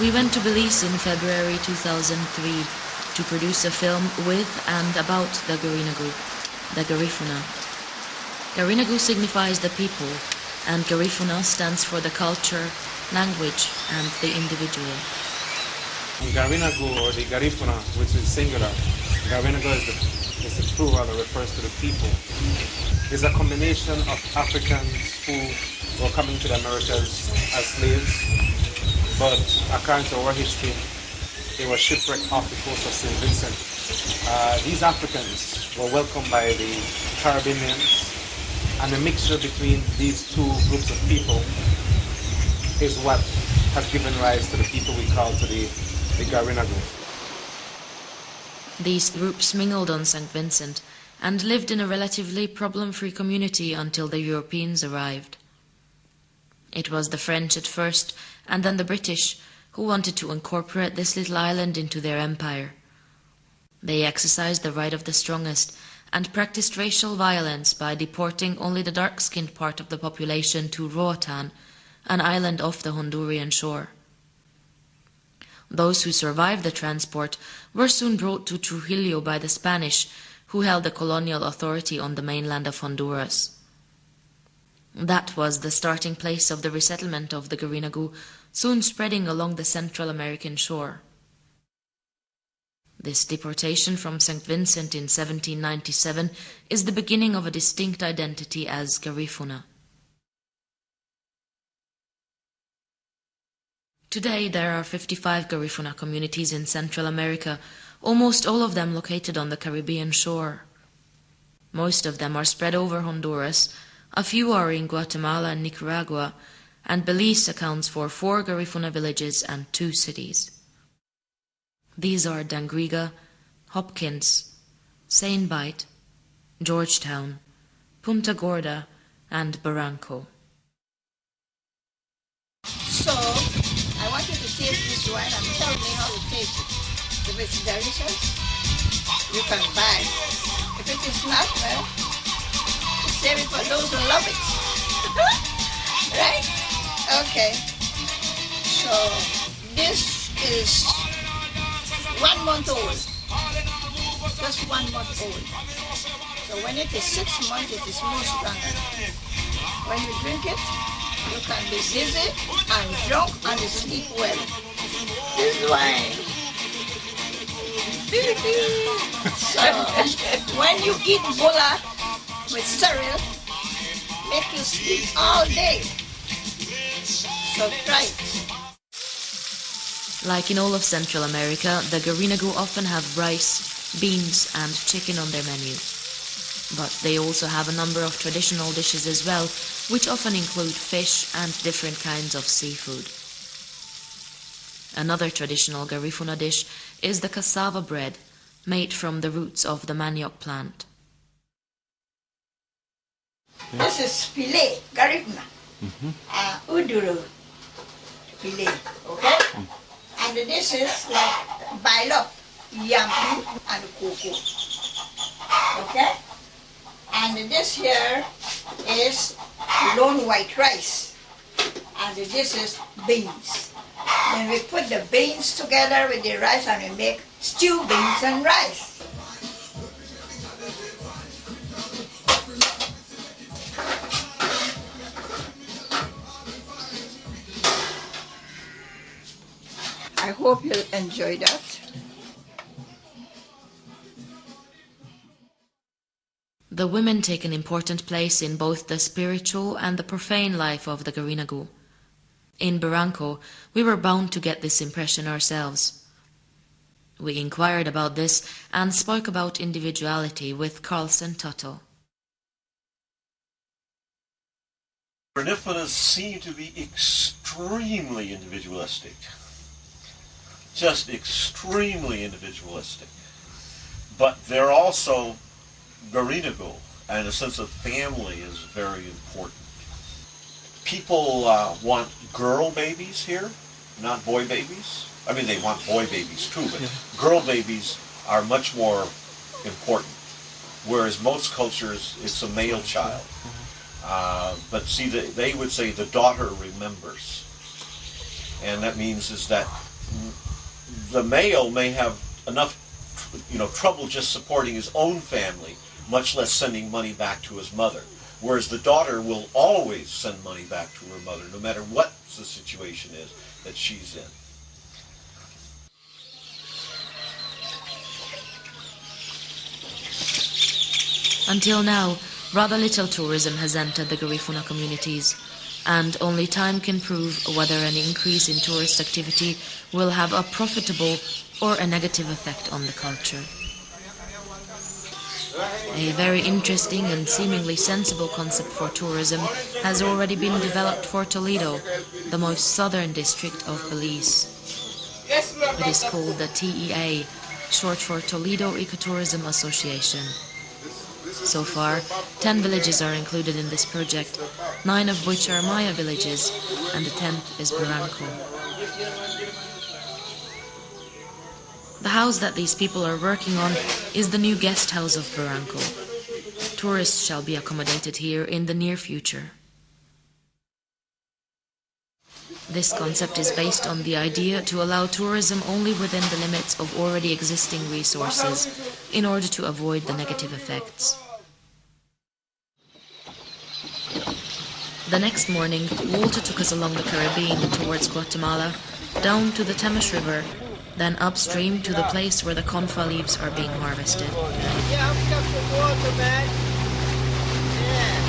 We went to Belize in February 2003 to produce a film with and about the Garifuna. Garinagu signifies the people, and Garifuna stands for the culture, language, and the individual. Garinagu, or the Garifuna, which is singular, Garinagu is the plural that refers to the people, is a combination of Africans who were coming to the Americas as slaves, but according to our history, they were shipwrecked off the coast of St. Vincent. These Africans were welcomed by the Caribbeans, and the mixture between these two groups of people is what has given rise to the people we call today the Garinagu. These groups mingled on St. Vincent and lived in a relatively problem-free community until the Europeans arrived. It was the French at first, and then the British, who wanted to incorporate this little island into their empire. They exercised the right of the strongest and practiced racial violence by deporting only the dark-skinned part of the population to Roatan, an island off the Honduran shore. Those who survived the transport were soon brought to Trujillo by the Spanish, who held the colonial authority on the mainland of Honduras. That was the starting place of the resettlement of the Garinagu, soon spreading along the Central American shore. This deportation from St. Vincent in 1797 is the beginning of a distinct identity as Garifuna. Today there are 55 Garifuna communities in Central America, almost all of them located on the Caribbean shore. Most of them are spread over Honduras, a few are in Guatemala and Nicaragua, and Belize accounts for 4 Garifuna villages and 2 cities. These are Dangriga, Hopkins, Saint Bite, Georgetown, Punta Gorda, and Barranco. So, I want you to taste this wine and tell me how to taste it. If it's delicious, you can buy it. If it is not, well, save it for those who love it. Right? Okay. So, this is 1 month old. Just 1 month old. So when it is 6 months, it is more stronger. When you drink it, you can be dizzy and drunk and sleep well. This wine. So when you eat bola with cereal, make you sleep all day. So try it. Like in all of Central America, the Garinagu often have rice, beans, and chicken on their menu. But they also have a number of traditional dishes as well, which often include fish and different kinds of seafood. Another traditional Garifuna dish is the cassava bread, made from the roots of the manioc plant. This is filet, Garifuna. Uduru filet, okay? And this is like bailop, yam and cocoa, okay? And this here is lone white rice, and this is beans. Then we put the beans together with the rice and we make stew beans and rice. I hope you'll enjoy that. The women take an important place in both the spiritual and the profane life of the Garinagu. In Barranco, we were bound to get this impression ourselves. We inquired about this and spoke about individuality with Carlson Tuttle. Garifuna seem to be extremely individualistic. Just extremely individualistic. But they're also Garinago, and a sense of family is very important. People want girl babies here, not boy babies. I mean, they want boy babies too, but girl babies are much more important. Whereas most cultures, it's a male child. But see, they would say the daughter remembers. And that means is that the male may have enough, trouble just supporting his own family, much less sending money back to his mother. Whereas the daughter will always send money back to her mother, no matter what the situation is that she's in. Until now, rather little tourism has entered the Garifuna communities, and only time can prove whether an increase in tourist activity will have a profitable or a negative effect on the culture. A very interesting and seemingly sensible concept for tourism has already been developed for Toledo, the most southern district of Belize. It is called the TEA, short for Toledo Ecotourism Association. So far, 10 villages are included in this project, 9 of which are Maya villages, and the 10th is Barranco. The house that these people are working on is the new guest house of Barranco. Tourists shall be accommodated here in the near future. This concept is based on the idea to allow tourism only within the limits of already existing resources in order to avoid the negative effects. The next morning, Walter took us along the Caribbean towards Guatemala, down to the Thames River, then upstream to the place where the confa leaves are being harvested. Yeah, I've got some water, man. Yeah.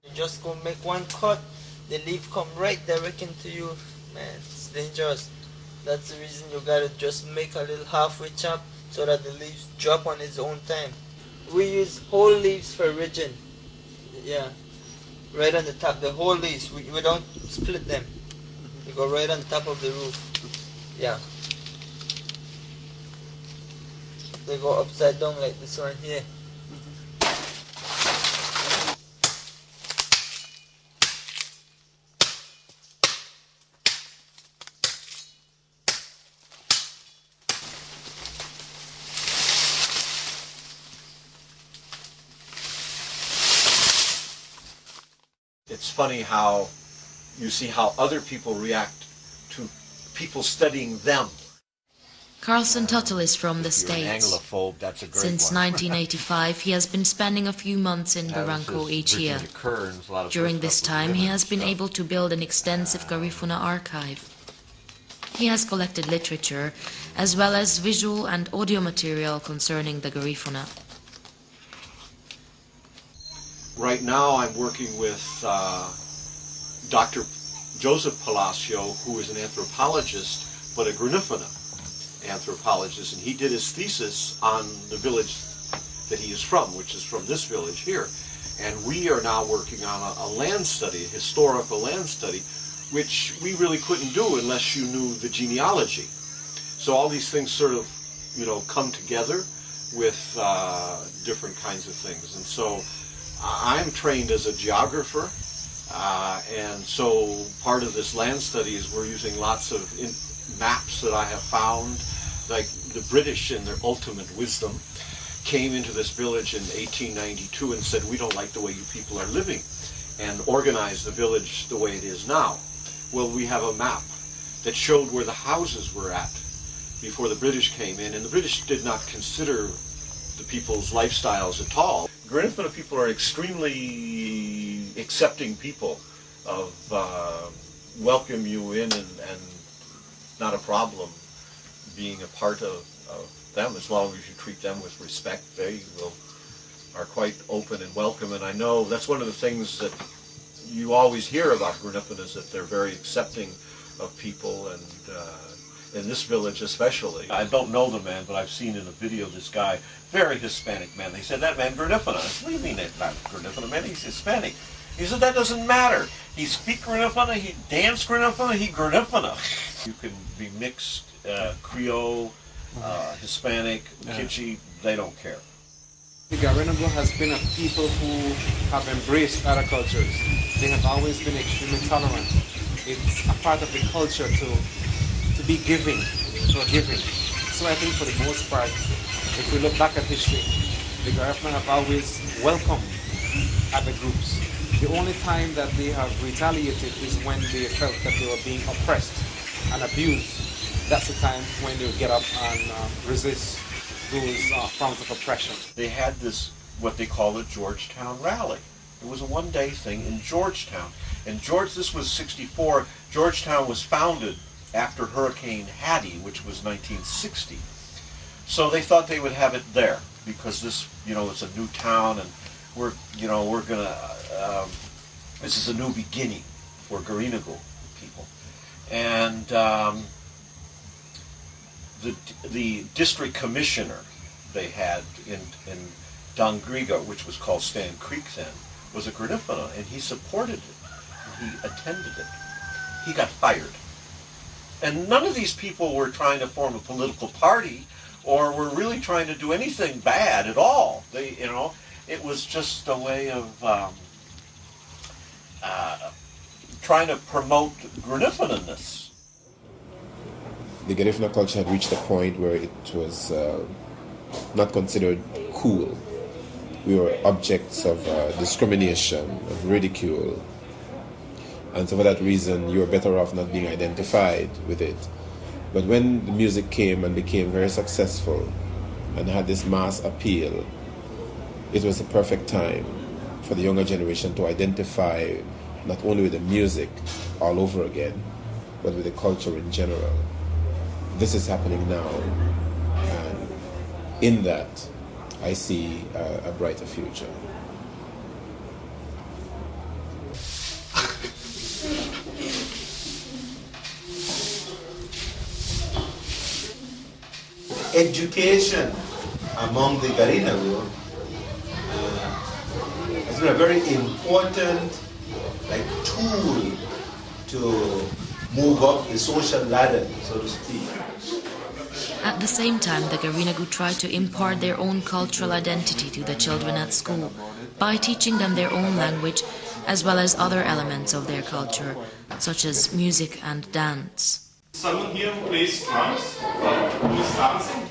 You just go make one cut, the leaf come right direct into you. Man, it's dangerous. That's the reason you gotta just make a little halfway chop so that the leaves drop on its own time. We use whole leaves for ridging. Yeah, right on the top, the whole leaves. We don't split them. We go right on top of the roof. Yeah. They go upside down like this one here. It's funny how you see how other people react to people studying them. Carlson Tuttle is from the If you're an States. Anglophobe, that's a great Since one. 1985, he has been spending a few months in Barranco each year. During this time, he has been able to build an extensive Garifuna archive. He has collected literature, as well as visual and audio material concerning the Garifuna. Right now I'm working with Dr. Joseph Palacio, who is an anthropologist, but a Garifuna anthropologist, and he did his thesis on the village that he is from, which is from this village here. And we are now working on a land study, a historical land study, which we really couldn't do unless you knew the genealogy. So all these things sort of, come together with different kinds of things. And so I'm trained as a geographer, and so part of this land study is we're using lots of maps that I have found. Like the British, in their ultimate wisdom, came into this village in 1892 and said, we don't like the way you people are living, and organized the village the way it is now. Well, we have a map that showed where the houses were at before the British came in, and the British did not consider the people's lifestyles at all. Garifuna people are extremely accepting people, of welcome you in and not a problem being a part of them, as long as you treat them with respect. They will are quite open and welcome, and I know that's one of the things that you always hear about Garifuna, is that they're very accepting of people, and in this village especially. I don't know the man, but I've seen in a video this guy, very Hispanic man. They said, that man Garifuna. I said, what do you mean that not Garifuna, man? He's Hispanic. He said, that doesn't matter. He speak Garifuna, he dance Garifuna, he Garifuna. You can be mixed, Creole, Hispanic, Kitchi, they don't care. The Garifuna has been a people who have embraced other cultures. They have always been extremely tolerant. It's a part of the culture to be giving, forgiving. So I think for the most part, if we look back at history, the Garifuna have always welcomed other groups. The only time that they have retaliated is when they felt that they were being oppressed and abused. That's the time when they would get up and resist those forms of oppression. They had this, what they call a Georgetown rally. It was a one-day thing in Georgetown. And this was 64. Georgetown was founded after Hurricane Hattie, which was 1960. So they thought they would have it there because this, it's a new town, and we're gonna, this is a new beginning for Garinagu people. And the district commissioner they had in Dongriga, which was called Stan Creek then, was a Garifuna, and he supported it. He attended it. He got fired. And none of these people were trying to form a political party or were really trying to do anything bad at all. It was just a way of trying to promote Garifuna-ness. The Garifuna culture had reached a point where it was not considered cool. We were objects of discrimination, of ridicule. And so for that reason, you were better off not being identified with it. But when the music came and became very successful and had this mass appeal, it was the perfect time for the younger generation to identify not only with the music all over again, but with the culture in general. This is happening now, and in that, I see a brighter future. Education among the Garinagu has been a very important tool to move up the social ladder, so to speak. At the same time, the Garinagu try to impart their own cultural identity to the children at school by teaching them their own language as well as other elements of their culture, such as music and dance. Someone here who plays drums, who is dancing.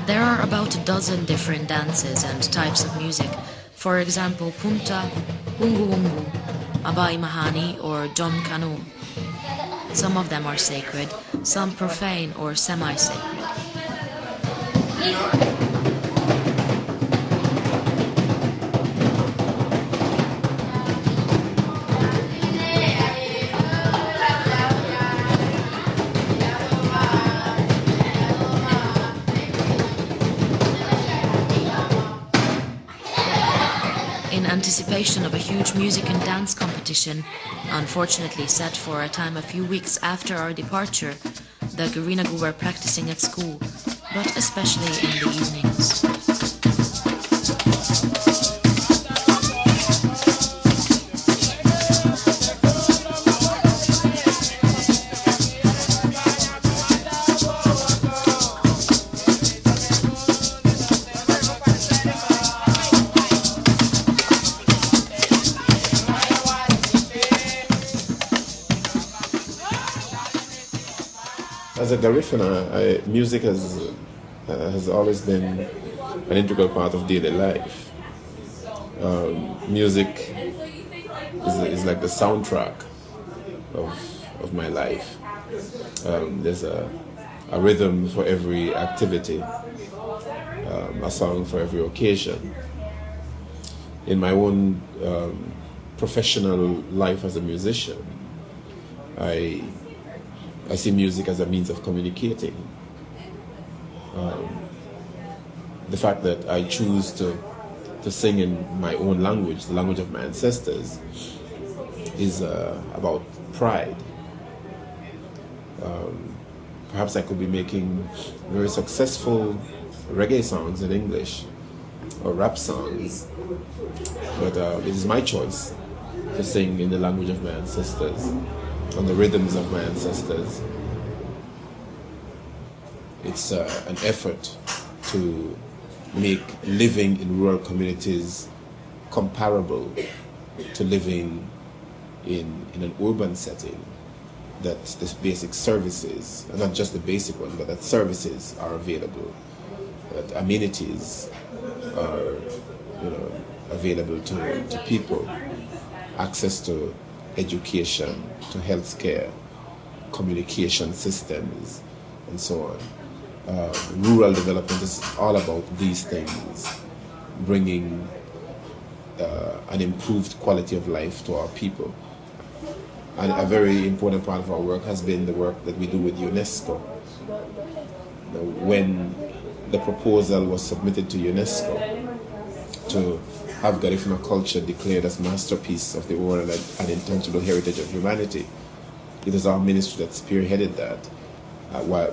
There are about a dozen different dances and types of music. For example, punta, wungu wungu, abai mahani, or John Kanu. Some of them are sacred, some profane or semi-sacred. In anticipation of a huge music and dance competition, unfortunately set for a time a few weeks after our departure, the Garinagu were practicing at school, but especially in the evenings. As a Garifuna, music has always been an integral part of daily life. Music is like the soundtrack of my life. There's a rhythm for every activity, a song for every occasion. In my own professional life as a musician, I see music as a means of communicating. The fact that I choose to sing in my own language, the language of my ancestors, is about pride. Perhaps I could be making very successful reggae songs in English or rap songs, but it is my choice to sing in the language of my ancestors, on the rhythms of my ancestors. It's an effort to make living in rural communities comparable to living in an urban setting, that the basic services, and not just the basic ones, but that services are available, that amenities are available to people, access to education, to healthcare, communication systems, and so on. Rural development is all about these things, bringing an improved quality of life to our people. And a very important part of our work has been the work that we do with UNESCO. When the proposal was submitted to UNESCO to have Garifuna culture declared as masterpiece of the oral and intangible heritage of humanity, it was our ministry that spearheaded that.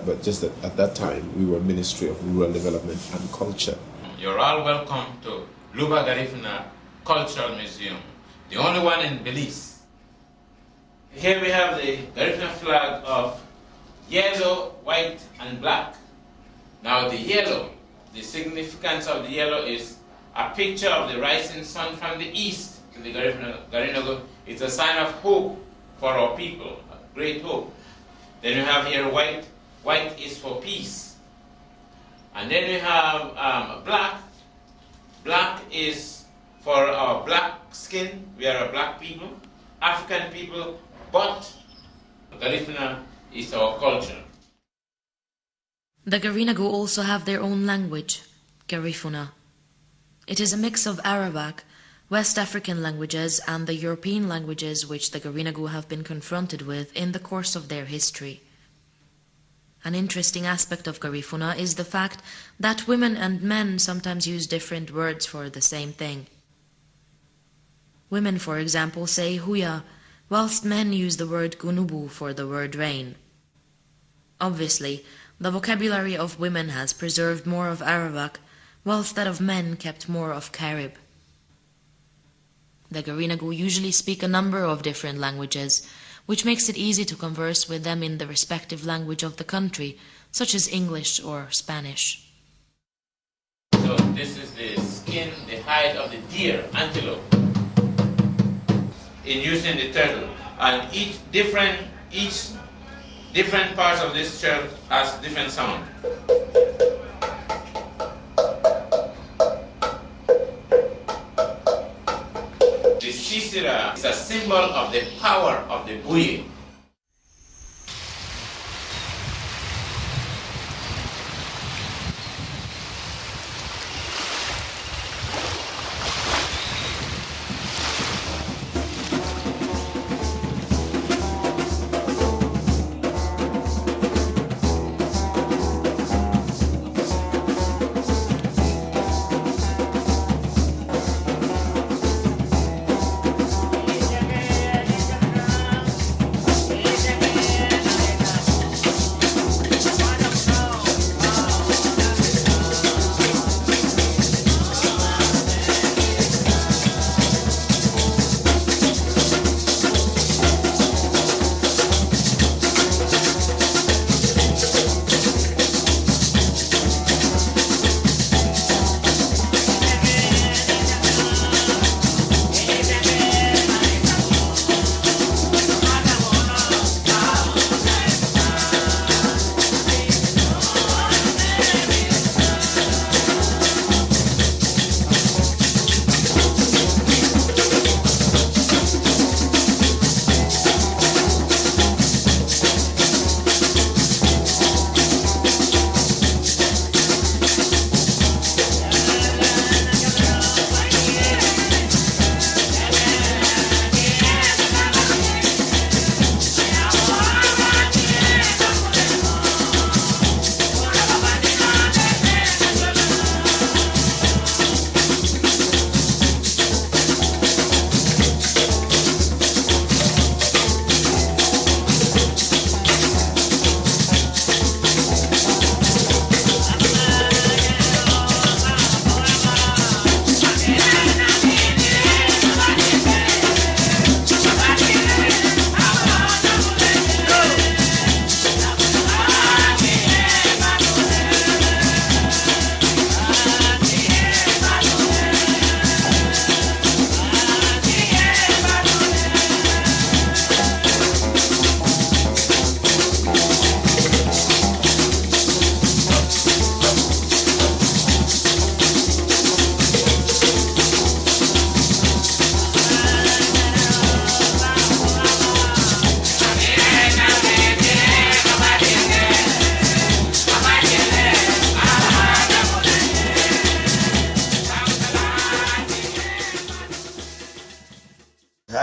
But just at that time, we were Ministry of Rural Development and Culture. You're all welcome to Luba Garifuna Cultural Museum, the only one in Belize. Here we have the Garifuna flag of yellow, white, and black. Now the yellow, the significance of the yellow is a picture of the rising sun from the east to the Garinagu. It's a sign of hope for our people, great hope. Then you have here white. White is for peace. And then we have black. Black is for our black skin. We are a black people, African people, but Garifuna is our culture. The Garinagu also have their own language, Garifuna. It is a mix of Arabic, West African languages and the European languages which the Garinagu have been confronted with in the course of their history. An interesting aspect of Garifuna is the fact that women and men sometimes use different words for the same thing. Women, for example, say huya, whilst men use the word gunubu for the word rain. Obviously, the vocabulary of women has preserved more of Arabic, whilst that of men kept more of Carib. The Garinagu usually speak a number of different languages, which makes it easy to converse with them in the respective language of the country, such as English or Spanish. So this is the skin, the hide of the deer, antelope, in using the turtle. And each different parts of this turtle has different sound. The sisira is a symbol of the power of the buye.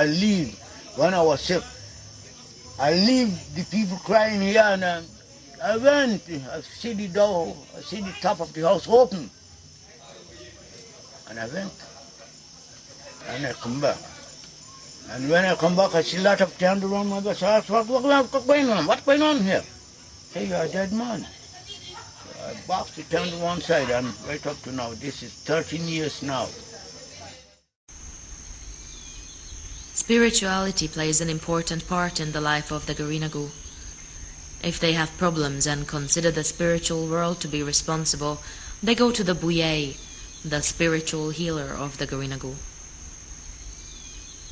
leave when I was sick. I leave the people crying here, and I went. I see the door, I see the top of the house open, and I went, and I come back. And when I come back, I see a lot of turned around my bed. So I asked, what's going on? What's going on here? Say, you're a dead man. So I boxed to turn to one side, and right up to now, this is 13 years now. Spirituality plays an important part in the life of the Garinagu. If they have problems and consider the spiritual world to be responsible, they go to the Buye, the spiritual healer of the Garinagu.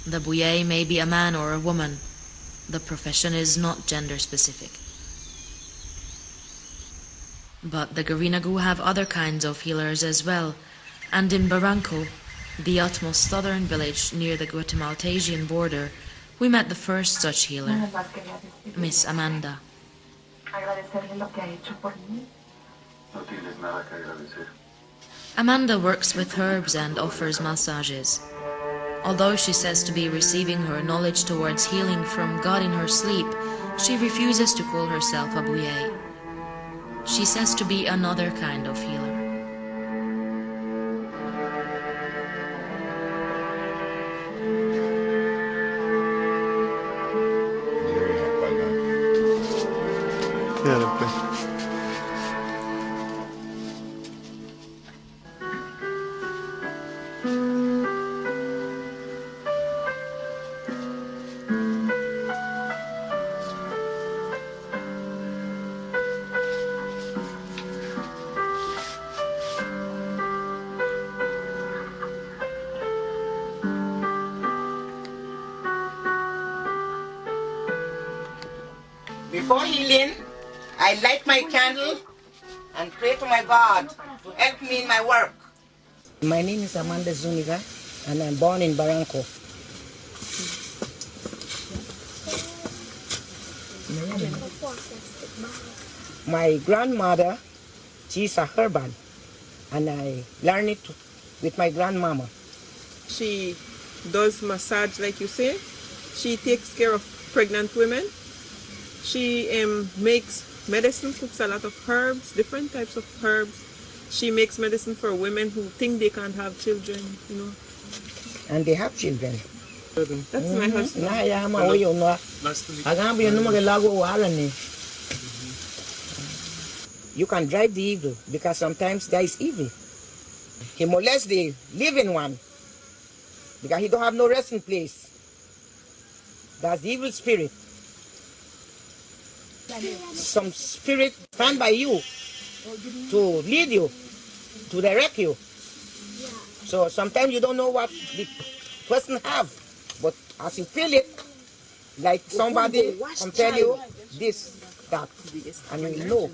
The Buye may be a man or a woman. The profession is not gender specific. But the Garinagu have other kinds of healers as well, and in Barranco, the utmost southern village near the Guatemaltesian border, we met the first such healer, Miss Amanda. Amanda works with herbs and offers massages. Although she says to be receiving her knowledge towards healing from God in her sleep, she refuses to call herself a Buye. She says to be another kind of healer. Before healing, I light my candle and pray to my God to help me in my work. My name is Amanda Zuniga, and I'm born in Barranco. My grandmother, she's a herban, and I learned it with my grandmama. She does massage, like you say. She takes care of pregnant women. She makes medicine, cooks a lot of herbs, different types of herbs. She makes medicine for women who think they can't have children, you know. And they have children. That's my husband. You can drive the evil, because sometimes there is evil. He molests the living one, because he don't have no resting place. That's the evil spirit. Some spirit stand by you to lead you, to direct you. So sometimes you don't know what the person have, but as you feel it, like somebody can tell you this, that, and you know.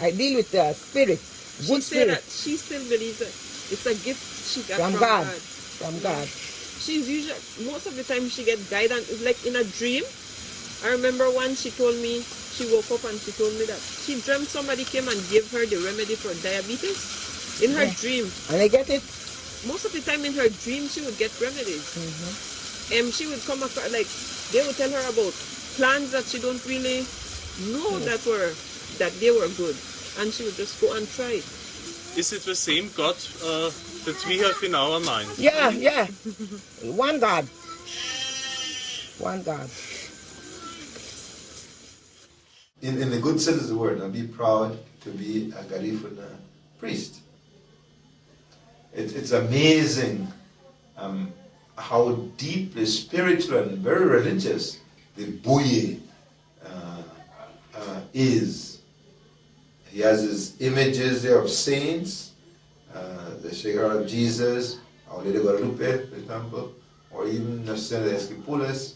I deal with the spirit, good spirit. She still believes that it's a gift she got from God. God. From God. She's usually, most of the time she gets guidance, it's like in a dream. I remember once she told me, she woke up and she told me that she dreamt somebody came and gave her the remedy for diabetes in her dream. And I get it. Most of the time in her dream she would get remedies. She would come across, like, they would tell her about plants that she don't really know that they were good. And she would just go and try it. Is it the same God that we have in our mind? Yeah, yeah. One God. One God. In the good sense of the word, I'll be proud to be a Garifuna priest. It's amazing how deeply spiritual and very religious the Buye is. He has his images there of saints, the figure of Jesus, Our Lady of Guadalupe, for example, or even Nuestra Señora de Esquipulas,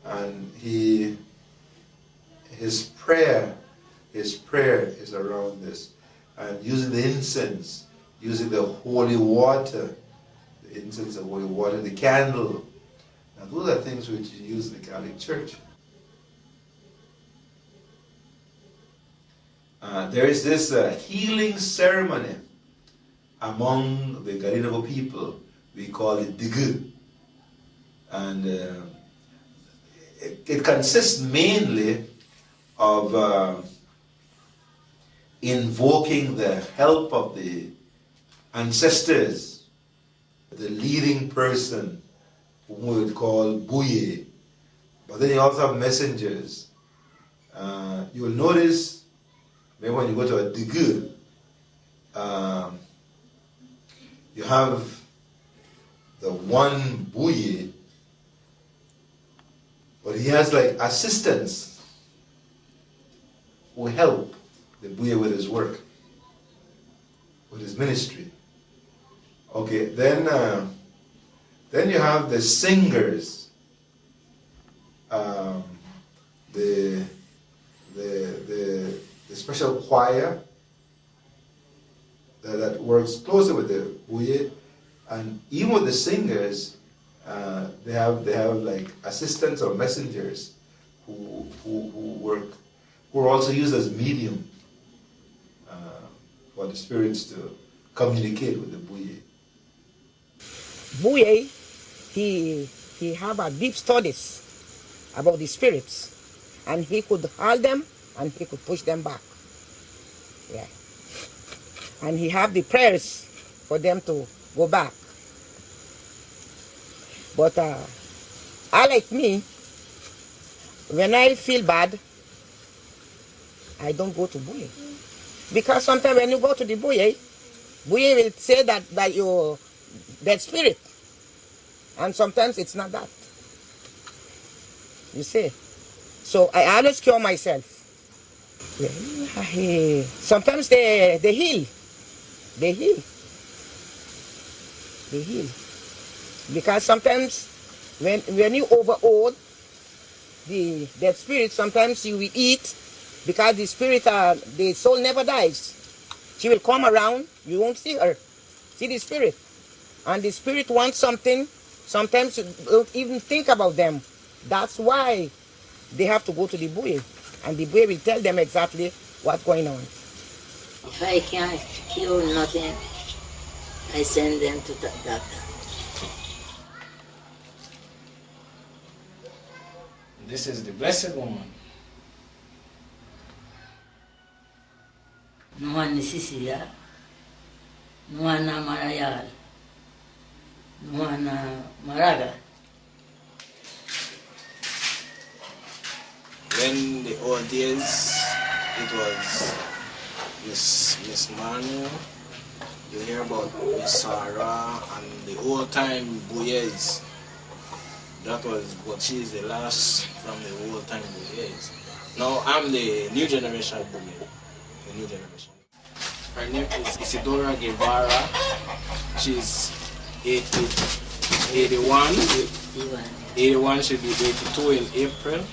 and his prayer is around this, and using the incense, using the holy water, the incense, the holy water, the candle. Now those are things which you use in the Catholic Church. There is this healing ceremony among the Garinagu people We call it digg. And it consists mainly of invoking the help of the ancestors, the leading person, whom we would call Buye. But then you also have messengers. You will notice, maybe when you go to a digg, you have the one Buye, but he has like assistants who help the Buye with his work, with his ministry. Okay, then you have the singers, the special choir that works closely with the Buye, and even with the singers, they have like assistants or messengers who work, who are also used as medium for the spirits to communicate with the Buye. Buye, he have a deep studies about the spirits, and he could hold them and he could push them back. Yeah. And he have the prayers for them to go back. But I, like me, when I feel bad, I don't go to Buye. Because sometimes when you go to the Buye, Buye will say that you're that spirit. And sometimes it's not that. You see? So I always cure myself. Yeah. Sometimes they heal. They heal. They heal. Because sometimes when you overload that spirit, sometimes you will eat, because the spirit, the soul never dies. She will come around, you won't see her. See the spirit. And the spirit wants something, sometimes you don't even think about them. That's why they have to go to the Buye. And the Buye will tell them exactly what's going on. If I can't cure nothing, I send them to the doctor. This is the Blessed Woman. Nuana Sicilia, Nuana Marayal, Nuana Maraga. When the old days, it was Miss Manu. You hear about Miss Sarah and the old time Buyes. That was, but she's the last from the old time Buyes. Now I'm the new generation Buye. The new generation. Her name is Isidora Guevara. She's 81. 81, she'll be 82 in April.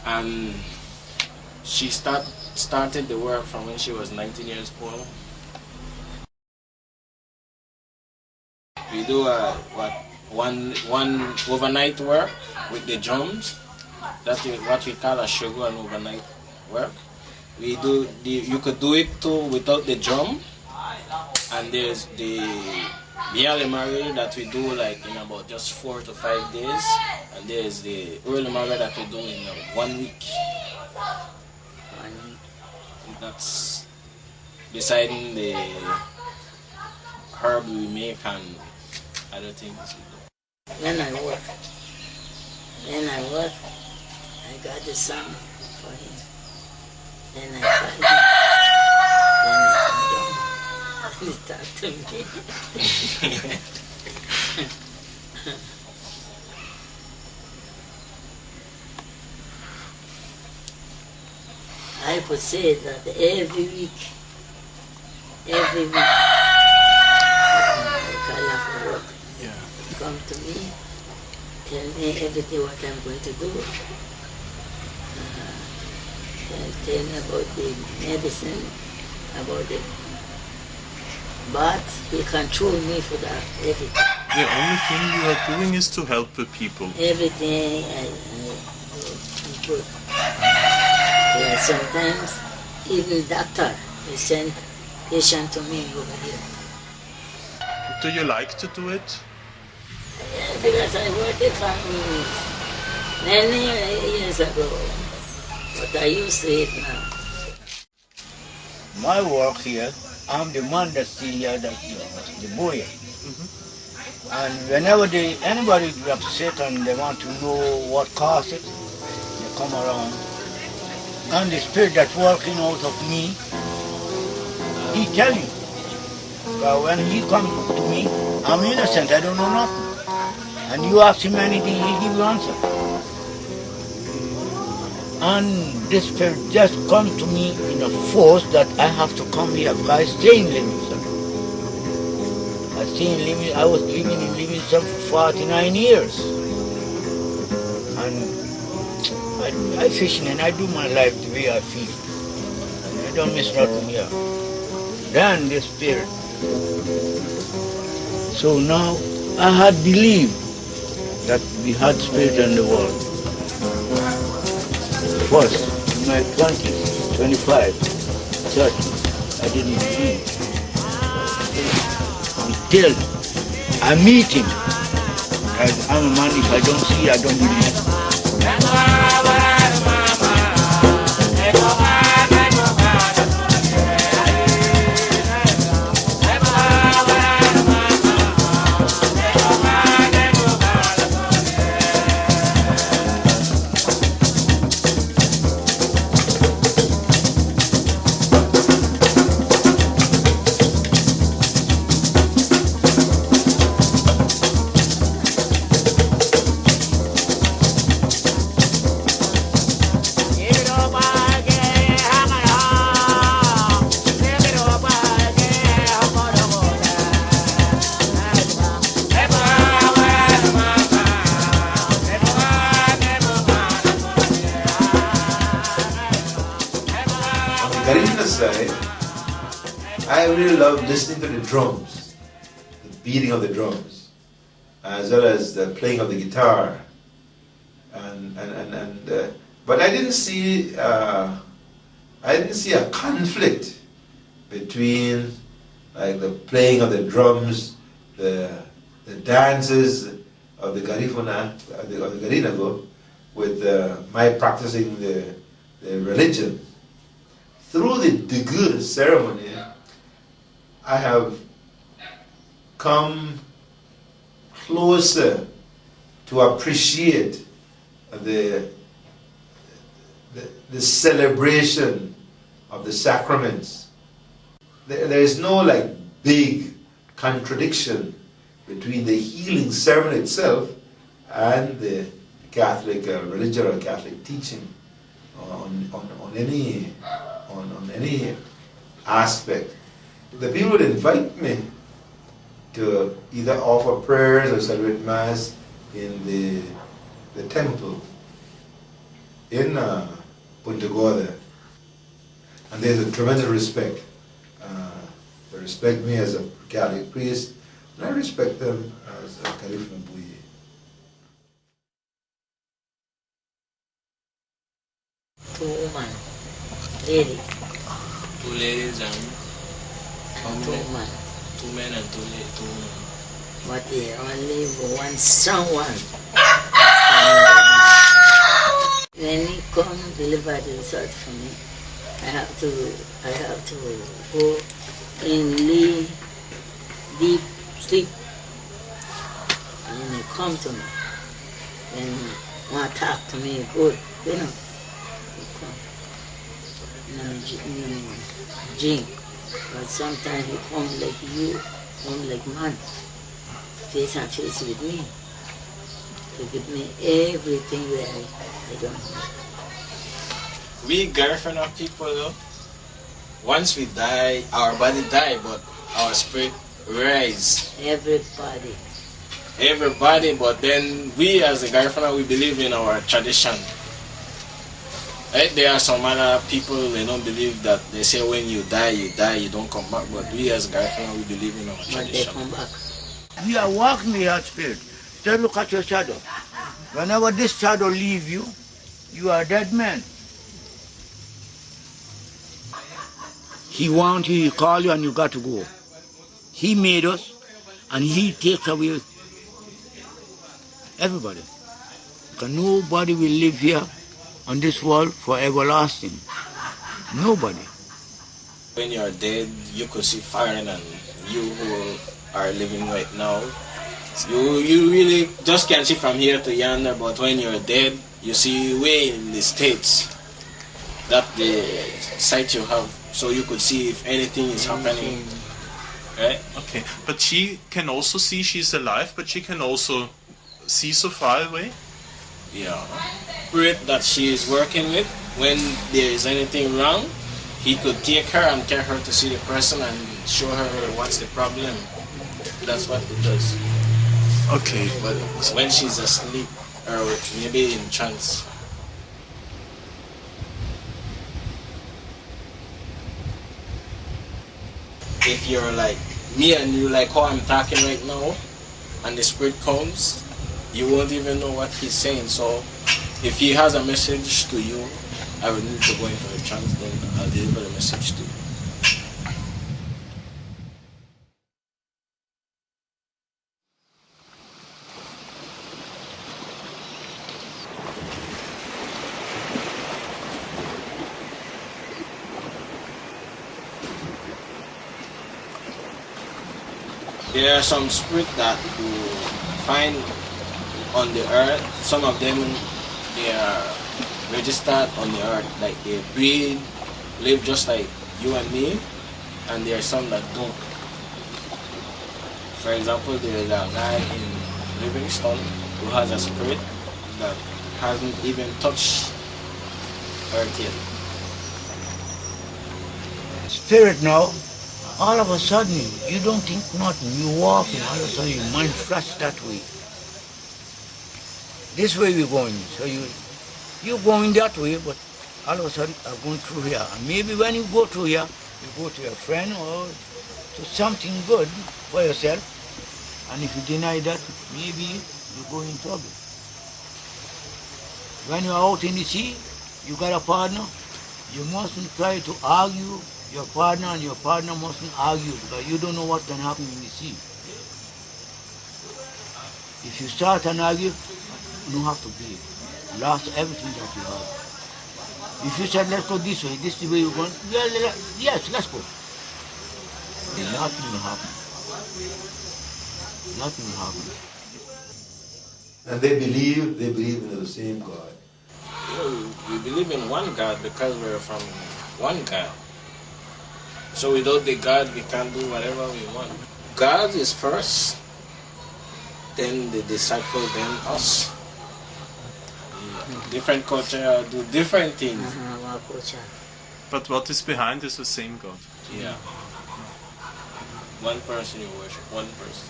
And she started the work from when she was 19 years old. We do one overnight work with the drums. That is what we call a sugar and overnight work. We do you could do it too without the drum. And there's the early marriage that we do like in about just 4 to 5 days. And there's the early marriage that we do in 1 week. That's deciding the herb we make and other things we do. When I work, I got the song for him. Then I call him. Then he talk to me. I could say that every week, I call him for work. Yeah. Come to me, tell me everything what I'm going to do. Tell me about the medicine, about the bath. He control me for that, everything. The only thing you are doing is to help the people. Everything I good. Yeah, sometimes even doctor will send patient to me over here. Do you like to do it? Yeah, because I worked it for many years ago, but I used to it now. My work here, I'm the man that see here, that the boy. And whenever anybody is upset and they want to know what caused it, they come around. And the spirit that's working out of me, he tell you. But when he comes to me, I'm innocent, I don't know nothing. And you ask him anything, he give you answer. And this spirit just come to me in a force that I have to come here because I stay in Livingston. I was living in Livingston for 49 years. And I fishing and I do my life the way I feel. And I don't miss nothing here. Then this spirit. So now I had believed that we had spirit in the world. First, in my 20s, 25, 30, I didn't believe. Until I meet him. I'm a man, if I don't see, I don't believe. Garifuna side, I really love listening to the drums, the beating of the drums, as well as the playing of the guitar. But I didn't see a conflict between like the playing of the drums, the dances of the Garifuna, of the Garinago, with my practicing the religion. Through the Degu ceremony, I have come closer to appreciate the celebration of the sacraments. There is no like big contradiction between the healing ceremony itself and the Catholic religion or Catholic teaching on any aspect. The people would invite me to either offer prayers or celebrate Mass in the temple in Punta Gorda. And there's a tremendous respect. They respect me as a Catholic priest, and I respect them as a Garifuna Buye. Two women, ladies. Two ladies and Two men. 2 men and 2 women. But they only one strong one. When he come deliver the result for me, I have to go in deep sleep. And he come to me. Then want to talk to me good, you know. He come. Drink. But sometimes he come like you, come like man, face and face with me, to give me everything that I don't know. We Garifuna people, though, once we die, our body die, but our spirit rise. Everybody, but then we as a Garifuna, we believe in our tradition. Right? There are some other people, they don't believe that. They say when you die, you don't come back. But we as Garifuna, we believe in our tradition. But they come back. We are walking with our spirit. Just look at your shadow. Whenever this shadow leaves you, you are a dead man. He wants you, he call you, and you got to go. He made us, and he takes away everybody. Because nobody will live here on this world for everlasting. Nobody. When you're dead, you could see foreign, and you who are living right now, you really just can't see from here to yonder, but when you're dead, you see way in the States. That the sight you have, so you could see if anything is happening. Right? Okay, but she can also see she's alive, but she can also see so far away? Yeah. Spirit that she is working with, when there is anything wrong, he could take her and take her to see the person and show her what's the problem. That's what it does. Okay. But when she's asleep, or maybe in trance. If you're like me and you, like how I'm talking right now, and the spirit comes, you won't even know what he's saying. So if he has a message to you, I will need to go into a trance, then I'll deliver the message to you. There are some spirits that you find on the earth. Some of them, they are registered on the earth, like they breathe, live just like you and me, and there are some that don't. For example, there is a guy in Livingston who has a spirit that hasn't even touched earth yet. Spirit now, all of a sudden, you don't think nothing. You walk and all of a sudden your mind flash that way. This way we're going. So you're going that way, but all of a sudden I'm going through here. And maybe when you go through here, you go to your friend or to something good for yourself. And if you deny that, maybe you go in trouble. When you're out in the sea, you got a partner, you mustn't try to argue your partner, and your partner mustn't argue because you don't know what can happen in the sea. If you start an argument, you don't have to pay. You lost everything that you have. If you said, let's go this way, this is the way you're going, yes, let's go. Nothing will happen. Nothing will happen. And they believe in the same God. We believe in one God because we're from one God. So without the God, we can't do whatever we want. God is first, then the disciple, then us. Different culture do different things. But what is behind is the same God. Yeah. One person you worship, one person.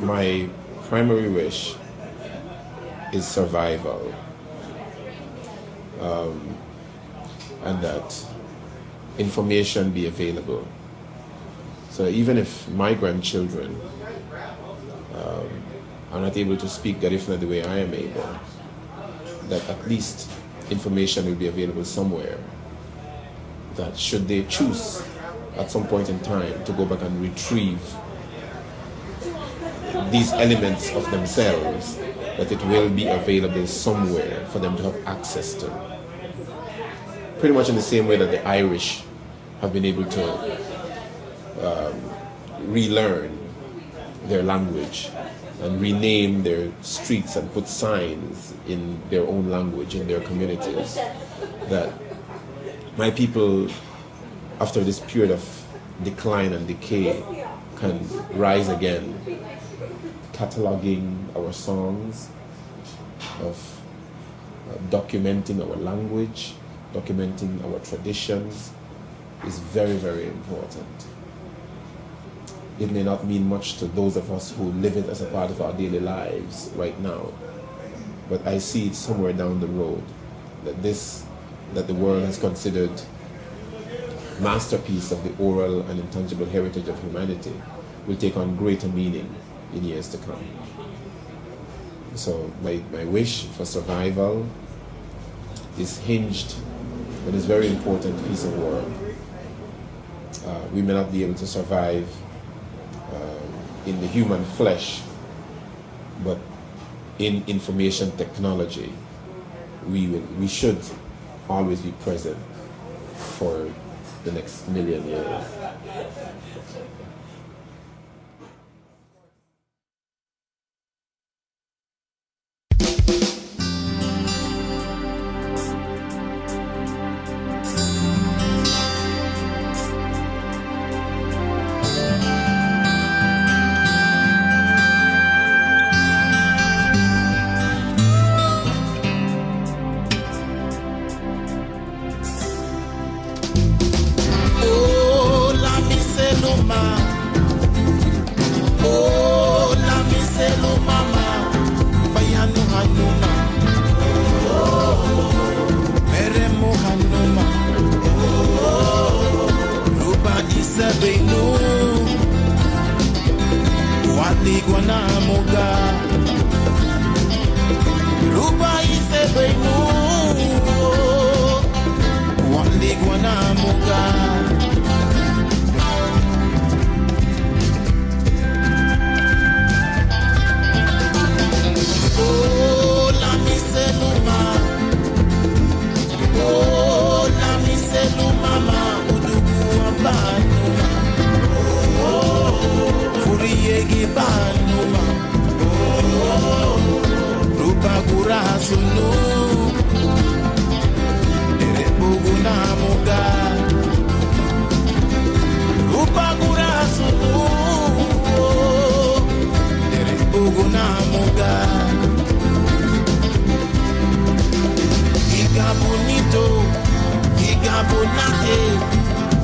My primary wish is survival, and that information be available. So even if my grandchildren are not able to speak Garifuna the way I am able, that at least information will be available somewhere, that should they choose at some point in time to go back and retrieve these elements of themselves, that it will be available somewhere for them to have access to. Pretty much in the same way that the Irish have been able to relearn their language and rename their streets and put signs in their own language in their communities, that my people, after this period of decline and decay, can rise again, cataloging our songs, of documenting our language, documenting our traditions is very, very important. It may not mean much to those of us who live it as a part of our daily lives right now, but I see it somewhere down the road that the world has considered masterpiece of the oral and intangible heritage of humanity will take on greater meaning in years to come. So my wish for survival is hinged on this very important piece of work. We may not be able to survive in the human flesh, but in information technology, we should always be present for the next million years.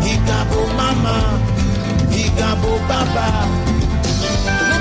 Igabo mama, Igabo baba.